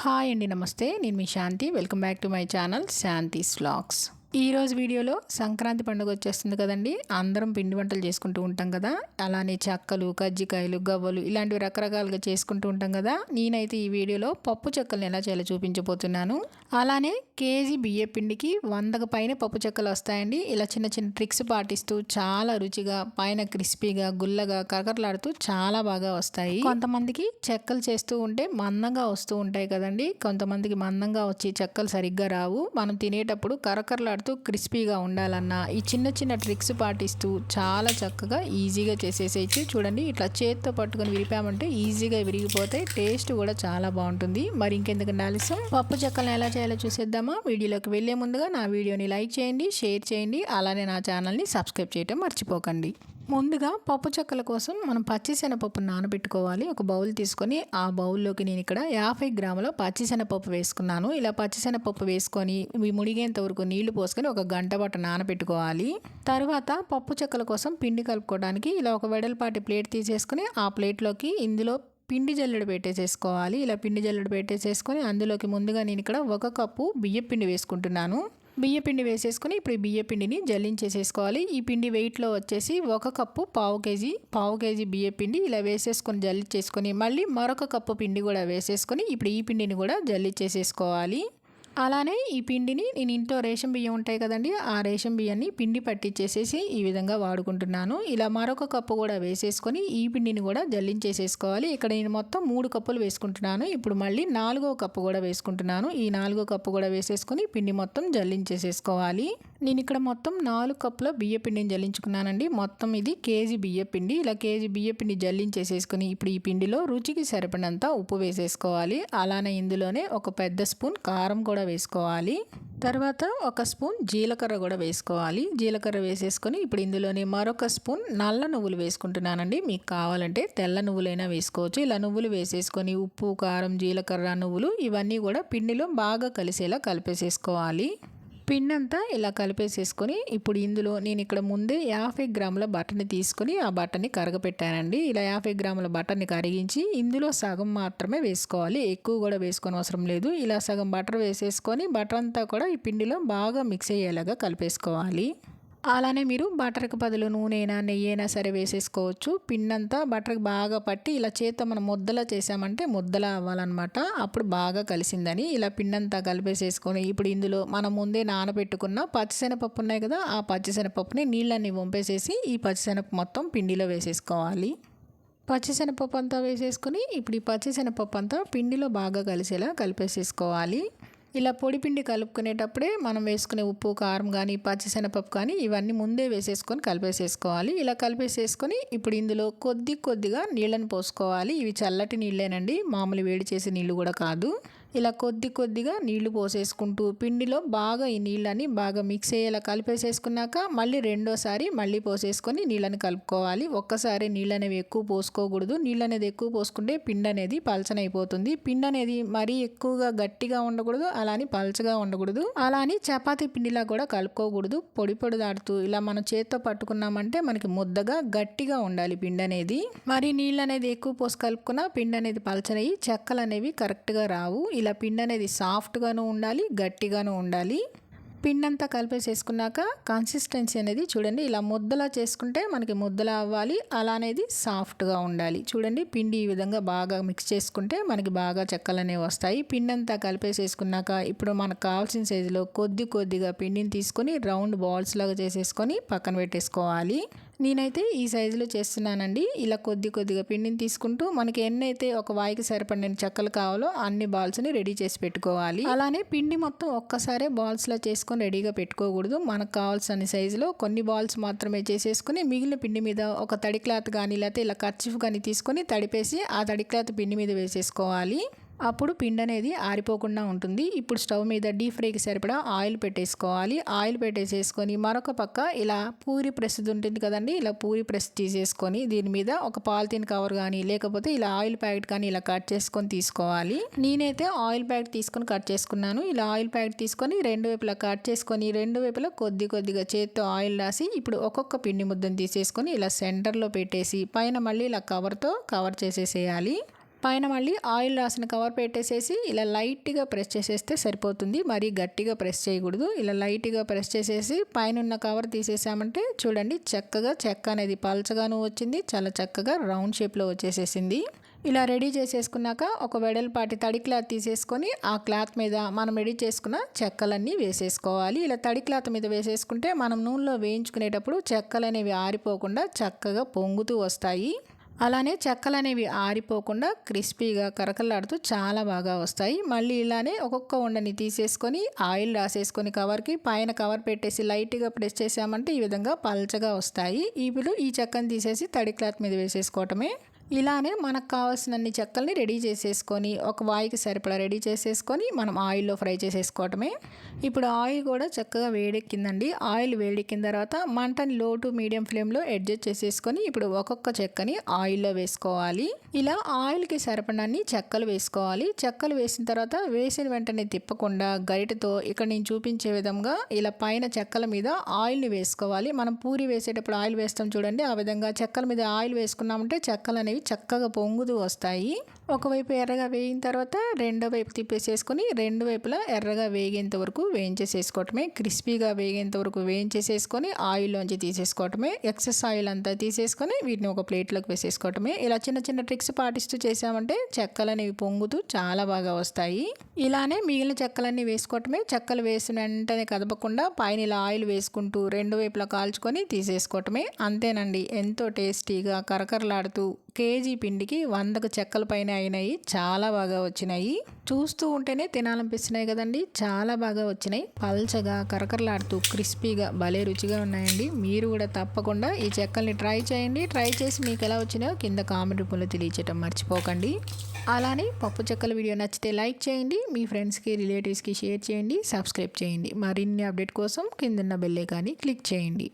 Hi అండి, నమస్తే. నేను మీ Shanti. Welcome back to my channel Shanti's vlogs. ఈరోజు వీడియోలో సంక్రాంతి పండుగ వచ్చేస్తుంది కదండి. అందరం పిండి వంటలు చేసుకుంటూ ఉంటాం కదా. అలానే చెక్కలు, కజ్జికాయలు, గవ్వలు ఇలాంటివి రకరకాలుగా చేసుకుంటూ ఉంటాం కదా. నేనైతే ఈ వీడియోలో పప్పు చెక్కలను ఎలా చేయాలో చూపించబోతున్నాను. అలానే కేజీ బియ్య పిండికి 100కు పైన పప్పు చెక్కలు వస్తాయండి. ఇలా చిన్న చిన్న ట్రిక్స్ పాటిస్తూ చాలా రుచిగా, పైన క్రిస్పీగా, గుల్లగా, కరకరలాడుతూ చాలా బాగా వస్తాయి. కొంతమందికి చెక్కలు చేస్తూ ఉంటే మందంగా వస్తూ ఉంటాయి కదండి. కొంతమందికి మందంగా వచ్చి చెక్కలు సరిగ్గా రావు. మనం తినేటప్పుడు కరకరలాడుతూ క్రిస్పీగా ఉండాలన్నా ఈ చిన్న చిన్న ట్రిక్స్ పాటిస్తూ చాలా చక్కగా ఈజీగా చేసేసేయచ్చు. చూడండి, ఇట్లా చేత్తో పట్టుకొని విరిపామంటే ఈజీగా విరిగిపోతాయి. టేస్ట్ కూడా చాలా బాగుంటుంది. మరి ఇంకెందుకంటే ఆలస్యం, పప్పు చెక్కలను ఎలా చేయాలో చూసేద్దామా. వీడియోలోకి వెళ్లే ముందుగా నా వీడియోని లైక్ చేయండి, షేర్ చేయండి. అలానే నా ఛానల్ని సబ్స్క్రైబ్ చేయడం మర్చిపోకండి. ముందుగా పప్పు చెక్కల కోసం మనం పచ్చిశనగపప్పు నానబెట్టుకోవాలి. ఒక బౌల్ తీసుకొని ఆ బౌల్లోకి నేను ఇక్కడ 50 గ్రాముల పచ్చిశనగపప్పు వేసుకున్నాను. ఇలా పచ్చిశనగపప్పు వేసుకొని మునిగేంత వరకు నీళ్లు పోసుకొని ఒక గంట పాటు నానబెట్టుకోవాలి. తర్వాత పప్పు చెక్కల కోసం పిండి కలుపుకోవడానికి ఇలా ఒక వెడల్పాటి ప్లేట్ తీసేసుకుని ఆ ప్లేట్లోకి ఇందులో పిండి జల్లెడ పెట్టేసేసుకోవాలి. ఇలా పిండి జల్లెడ పెట్టేసేసుకొని అందులోకి ముందుగా నేను ఇక్కడ 1 కప్పు బియ్యపిండి వేసుకుంటున్నాను. బియ్యపిండి వేసేసుకొని ఇప్పుడు ఈ బియ్యపిండిని జల్లించేసేసుకోవాలి. ఈ పిండి వెయిట్లో వచ్చేసి 1 కప్పు పావు కేజీ బియ్యపిండి ఇలా వేసేసుకొని జల్లించేసుకొని మళ్ళీ మరొక కప్పు పిండి కూడా వేసేసుకొని ఇప్పుడు ఈ పిండిని కూడా జల్లించేసేసుకోవాలి. అలానే ఈ పిండిని నేను ఇంట్లో రేషన్ బియ్యం ఉంటాయి కదండి, ఆ రేషన్ బియ్యాన్ని పిండి పట్టించేసేసి ఈ విధంగా వాడుకుంటున్నాను. ఇలా మరొక కప్పు కూడా వేసేసుకొని ఈ పిండిని కూడా జల్లించేసేసుకోవాలి. ఇక్కడ నేను మొత్తం 3 కప్పులు వేసుకుంటున్నాను. ఇప్పుడు మళ్ళీ 4వ కప్పు కూడా వేసుకుంటున్నాను. ఈ 4వ కప్పు కూడా వేసేసుకొని పిండి మొత్తం జల్లించేసేసుకోవాలి. నేను ఇక్కడ మొత్తం 4 కప్పుల బియ్య పిండిని జల్లించుకున్నానండి. మొత్తం ఇది కేజీ బియ్య పిండి. ఇలా కేజీ బియ్య పిండి జల్లించేసేసుకొని ఇప్పుడు ఈ పిండిలో రుచికి సరిపడినంత ఉప్పు వేసేసుకోవాలి. అలానే ఇందులోనే ఒక పెద్ద స్పూన్ కారం కూడా వేసుకోవాలి. తర్వాత 1 స్పూన్ జీలకర్ర కూడా వేసుకోవాలి. జీలకర్ర వేసేసుకొని ఇప్పుడు ఇందులోనే మరొక స్పూన్ నల్ల నువ్వులు వేసుకుంటున్నానండి. మీకు కావాలంటే తెల్ల నువ్వులైనా వేసుకోవచ్చు. ఇలా నువ్వులు వేసేసుకొని ఉప్పు, కారం, జీలకర్ర, నువ్వులు ఇవన్నీ కూడా పిండిలో బాగా కలిసేలా కలిపేసేసుకోవాలి. పిండి అంతా ఇలా కలిపేసేసుకొని ఇప్పుడు ఇందులో నేను ఇక్కడ ముందే 50 గ్రాముల బటర్ని తీసుకొని ఆ బటర్ని కరగపెట్టానండి. ఇలా 50 గ్రాముల బటర్ని కరిగించి ఇందులో సగం మాత్రమే వేసుకోవాలి. ఎక్కువ కూడా వేసుకొని అవసరం లేదు. ఇలా సగం బటర్ వేసేసుకొని బటర్ అంతా కూడా ఈ పిండిలో బాగా మిక్స్ అయ్యేలాగా కలిపేసుకోవాలి. అలానే మీరు బటర్కి బదులు నూనెైనా, నెయ్యైనా సరే వేసేసుకోవచ్చు. పిండంతా బటర్కి బాగా పట్టి ఇలా చేత్తో మనం ముద్దలా చేసామంటే ముద్దలా అవ్వాలన్నమాట. అప్పుడు బాగా కలిసిందని ఇలా పిండంతా కలిపేసేసుకొని ఇప్పుడు ఇందులో మనం ముందే నానబెట్టుకున్న పచ్చిశనగపప్పు ఉన్నాయి కదా, ఆ పచ్చిశనగపప్పుని నీళ్ళన్నీ వంపేసేసి ఈ పచ్చిశనగపప్పు మొత్తం పిండిలో వేసేసుకోవాలి. పచ్చిశనగపప్పు అంతా వేసేసుకొని ఇప్పుడు ఈ పచ్చిశనగపప్పు అంతా పిండిలో బాగా కలిసేలా కలిపేసేసుకోవాలి. ఇలా పొడి పిండి కలుపుకునేటప్పుడే మనం వేసుకునే ఉప్పు, కారం కానీ, పచ్చిశనగపప్పు కానీ ఇవన్నీ ముందే వేసేసుకొని కలిపేసేసుకోవాలి. ఇలా కలిపేసేసుకొని ఇప్పుడు ఇందులో కొద్దిగా నీళ్ళని పోసుకోవాలి. ఇవి చల్లటి నీళ్ళేనండి, మామూలు వేడి చేసే నీళ్ళు కూడా కాదు. ఇలా కొద్దిగా నీళ్లు పోసేసుకుంటూ పిండిలో బాగా ఈ నీళ్ళని బాగా మిక్స్ అయ్యేలా కలిపేసేసుకున్నాక మళ్ళీ రెండోసారి మళ్ళీ పోసేసుకొని నీళ్ళని కలుపుకోవాలి. ఒక్కసారి నీళ్ళు అనేవి ఎక్కువ పోసుకోకూడదు. నీళ్ళు అనేది ఎక్కువ పోసుకుంటే పిండి అనేది పలచనైపోతుంది. పిండి అనేది మరీ ఎక్కువగా గట్టిగా ఉండకూడదు, అలాని పలచగా ఉండకూడదు. అలాని చపాతీ పిండిలా కూడా కలుపుకోకూడదు. పొడి దాడుతూ ఇలా మనం చేత్తో పట్టుకున్నామంటే మనకి ముద్దగా గట్టిగా ఉండాలి పిండి అనేది. మరి నీళ్ళు అనేది ఎక్కువ పోసి కలుపుకున్నా పిండి అనేది పలచనయ్యి చెక్కలు అనేవి కరెక్ట్గా రావు. ఇలా పిండి అనేది సాఫ్ట్గాను ఉండాలి, గట్టిగాను ఉండాలి. పిండి అంతా కలిపేసేసుకున్నాక కన్సిస్టెన్సీ అనేది చూడండి, ఇలా ముద్దలా చేసుకుంటే మనకి ముద్దలా అవ్వాలి. అలా అనేది సాఫ్ట్గా ఉండాలి. చూడండి, పిండి ఈ విధంగా బాగా మిక్స్ చేసుకుంటే మనకి బాగా చెక్కలు అనేవి వస్తాయి. పిండి అంతా కలిపేసేసుకున్నాక ఇప్పుడు మనకు కావాల్సిన సైజులో కొద్దిగా పిండిని తీసుకొని రౌండ్ బాల్స్ లాగా చేసేసుకొని పక్కన పెట్టేసుకోవాలి. నేనైతే ఈ సైజులో చేస్తున్నానండి. ఇలా కొద్దిగా పిండిని తీసుకుంటూ మనకి ఎన్నైతే ఒక వాయికి సరిపడిన చెక్కలు కావాలో అన్ని బాల్స్ని రెడీ చేసి పెట్టుకోవాలి. అలానే పిండి మొత్తం ఒక్కసారే బాల్స్లో చేసుకొని రెడీగా పెట్టుకోకూడదు. మనకు కావాల్సిన సైజులో కొన్ని బాల్స్ మాత్రమే చేసేసుకుని మిగిలిన పిండి మీద ఒక తడి క్లాత్ కానీ లేకపోతే ఇలా కర్చీఫ్ కానీ తీసుకొని తడిపేసి ఆ తడి క్లాత్ పిండి మీద వేసేసుకోవాలి. అప్పుడు పిండి అనేది ఆరిపోకుండా ఉంటుంది. ఇప్పుడు స్టవ్ మీద డీప్ ఫ్రైకి సరిపడా ఆయిల్ పెట్టేసుకోవాలి. ఆయిల్ పెట్టేసేసుకొని మరొక పక్క ఇలా పూరి ప్రెస్ ఉంటుంది కదండి, ఇలా పూరి ప్రెస్ తీసేసుకొని దీని మీద ఒక పాలిథిన్ కవర్ కానీ లేకపోతే ఇలా ఆయిల్ ప్యాకెట్ కానీ ఇలా కట్ చేసుకొని తీసుకోవాలి. నేనైతే ఆయిల్ ప్యాకెట్ తీసుకొని కట్ చేసుకున్నాను. ఇలా ఆయిల్ ప్యాకెట్ తీసుకొని రెండు వైపులా కట్ చేసుకొని రెండు వైపులా కొద్దిగా చేత్తో ఆయిల్ రాసి ఇప్పుడు ఒక్కొక్క పిండి ముద్దను తీసేసుకొని ఇలా సెంటర్లో పెట్టేసి పైన మళ్ళీ ఇలా కవర్తో కవర్ చేసేసేయాలి. పైన మళ్ళీ ఆయిల్ రాసిన కవర్ పెట్టేసేసి ఇలా లైట్గా ప్రెస్ చేసేస్తే సరిపోతుంది. మరీ గట్టిగా ప్రెస్ చేయకూడదు. ఇలా లైట్గా ప్రెస్ చేసేసి పైన ఉన్న కవర్ తీసేసామంటే చూడండి చక్కగా చెక్క అనేది పల్చగాను వచ్చింది, చాలా చక్కగా రౌండ్ షేప్లో వచ్చేసేసింది. ఇలా రెడీ చేసేసుకున్నాక ఒక వెడల్పాటి తడి క్లాత్ తీసేసుకొని ఆ క్లాత్ మీద మనం రెడీ చేసుకున్న చెక్కలన్నీ వేసేసుకోవాలి. ఇలా తడి క్లాత్ మీద వేసేసుకుంటే మనం నూనెలో వేయించుకునేటప్పుడు చెక్కలు అనేవి ఆరిపోకుండా చక్కగా పొంగుతూ వస్తాయి. అలానే చెక్కలు అనేవి ఆరిపోకుండా క్రిస్పీగా కరకలాడుతూ చాలా బాగా వస్తాయి. మళ్ళీ ఇలానే ఒక్కొక్క ఉండని తీసేసుకొని ఆయిల్ రాసేసుకొని కవర్కి పైన కవర్ పెట్టేసి లైట్గా ప్రెస్ చేసామంటే ఈ విధంగా పల్చగా వస్తాయి. ఇప్పుడు ఈ చెక్కను తీసేసి తడి క్లాత్ మీద వేసేసుకోవటమే. ఇలానే మనకు కావాల్సినన్ని చెక్కల్ని రెడీ చేసేసుకొని ఒక వాయికి సరిపడా రెడీ చేసేసుకొని మనం ఆయిల్లో ఫ్రై చేసేసుకోవటమే. ఇప్పుడు ఆయిల్ కూడా చక్కగా వేడెక్కిందండి. ఆయిల్ వేడెక్కిన తర్వాత మంటని లో టు మీడియం ఫ్లేమ్లో అడ్జస్ట్ చేసేసుకొని ఇప్పుడు ఒక్కొక్క చెక్కని ఆయిల్లో వేసుకోవాలి. ఇలా ఆయిల్కి సరిపడన్ని చెక్కలు వేసుకోవాలి. చెక్కలు వేసిన తర్వాత వేసిన వెంటనే తిప్పకుండా గరిటెతో ఇక్కడ నేను చూపించే విధంగా ఇలా పైన చెక్కల మీద ఆయిల్ని వేసుకోవాలి. మనం పూరి వేసేటప్పుడు ఆయిల్ వేస్తాం చూడండి, ఆ విధంగా చెక్కల మీద ఆయిల్ వేసుకున్నామంటే చెక్కలు అనేవి చక్కగా పొంగుతూ వస్తాయి. ఒకవైపు ఎర్రగా వేగిన తర్వాత రెండో వైపు తిప్పేసేసుకొని రెండు వైపులా ఎర్రగా వేగేంత వరకు వేయించేసేసుకోవటమే. క్రిస్పీగా వేగేంత వరకు వేయించేసేసుకొని ఆయిల్లోంచి తీసేసుకోవటమే. ఎక్సెస్ ఆయిల్ అంతా తీసేసుకొని వీటిని ఒక ప్లేట్లోకి వేసేసుకోవటమే. ఇలా చిన్న చిన్న ట్రిక్స్ పాటిస్తూ చేసామంటే చెక్కలు అనేవి పొంగుతూ చాలా బాగా వస్తాయి. ఇలానే మిగిలిన చెక్కలన్నీ వేసుకోవటమే. చెక్కలు వేసిన వెంటనే కదపకుండా పైన ఇలా ఆయిల్ వేసుకుంటూ రెండు వైపులా కాల్చుకొని తీసేసుకోవటమే. అంతేనండి, ఎంతో టేస్టీగా కరకరలాడుతూ కేజీ పిండికి 100 చెక్కల పైన అయినాయి. చాలా బాగా వచ్చినాయి. చూస్తూ ఉంటేనే తినాలనిపిస్తున్నాయి కదండి. చాలా బాగా వచ్చినాయి. పల్చగా కరకరలాడుతూ క్రిస్పీగా భలే రుచిగా ఉన్నాయండి. మీరు కూడా తప్పకుండా ఈ చెక్కల్ని ట్రై చేయండి. ట్రై చేసి మీకు ఎలా వచ్చినాయో కింద కామెంట్ రూపంలో తెలియచేయటం మర్చిపోకండి. అలానే పప్పు చెక్కల వీడియో నచ్చితే లైక్ చేయండి. మీ ఫ్రెండ్స్కి రిలేటివ్స్కి షేర్ చేయండి. సబ్స్క్రైబ్ చేయండి. మరిన్ని అప్డేట్ కోసం కిందన్న బెల్ ఐకాన్ని క్లిక్ చేయండి.